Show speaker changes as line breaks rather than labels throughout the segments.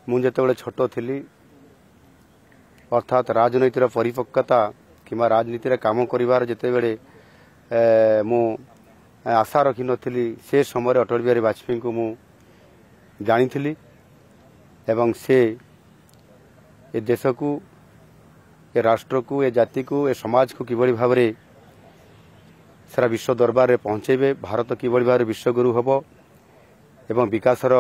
मुझे छोट थी अर्थात राजनीतिर परिपक्वता कि राजनीति काम कर जितेबले मु आशा रखी नी से समय अटल बिहारी वाजपेयी को मु जानी एवं से ए देश को ए राष्ट्र को ए जाति को ए समाज को किभली भाव में सारा विश्व दरबार में पहुँचेबे भारत किभली भाव विश्वगुरु हम एवं विकासर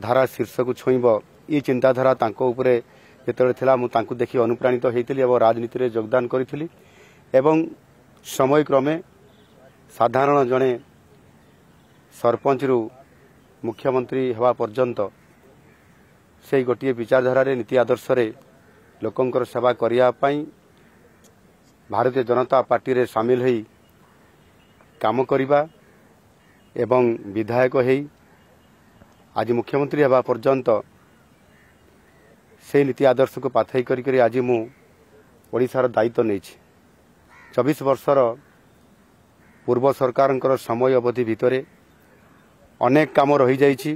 धारा शीर्ष को छुईब ये चिंताधारा उपरे जिते थिला मु तांकु देखि अनुप्राणित होइतिली एवं राजनीति रे योगदान करिथिली एवं समय क्रमे साधारण जने सरपंच रु मुख्यमंत्री हवा पर्यंत से गोटे विचारधारा रे नीति आदर्श रे लोकंकर सेवा करिया पई भारतीय जनता पार्टी रे शामिल होई काम करिबा एवं विधायक होई आज मुख्यमंत्री हवा पर्यंत से नीति आदर्श को पाथई करी आज मु ओडिशार दायित्व नहीं 24 वर्षर पूर्व सरकार समय अवधि भितर अनेक काम रही जाइछि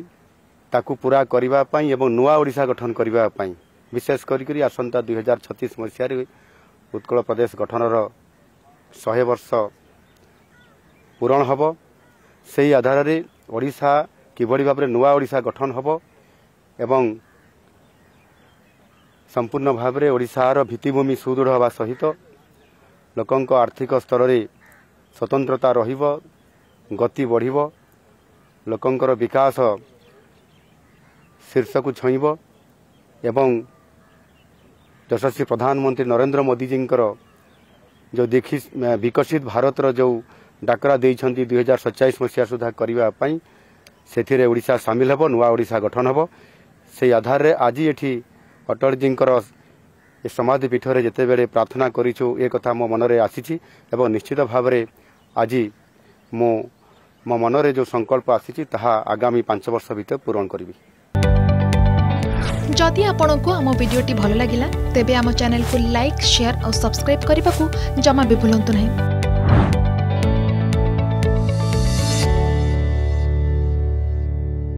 ताकू पूरा करिबा पई एवं नुआ ओडिशा गठन करिबा पई विशेष करी आसंता 2036 मसीह उत्कल प्रदेश गठनर 100 वर्ष पूरण हब से आधार रे ओडिशा किभली भाव में नुआ ओडिशा गठन हब एवं संपूर्ण भाव में ओडिशार भित्तिभूमि सुदृढ़ हवा सहित लोकंक आर्थिक स्तर में स्वतंत्रता रहिब गति बढ़िब लोकंकर विकास शीर्ष को छुईब एवं यशस्वी प्रधानमंत्री नरेंद्र मोदी जी जो विकसित भारत जो डाकरा देइछंती 2047 मसीहा सुधा करने से ओडिशा सामिल हब नुआ ओडिशा गठन हब से आधार रे आज एठी अटल जी समाधि पीठ में जितेबले प्रार्थना करूँ ये कथा मो मन में आसी निश्चित भाव में आज मो मन में जो संकल्प आसी आगामी 5 वर्ष भीतर पूरण करी।
जदि आपंक आम भिडी भल लगा तेब आम चैनल को लाइक शेयर और सब्सक्राइब करने को जमा भी भूलु नहीं।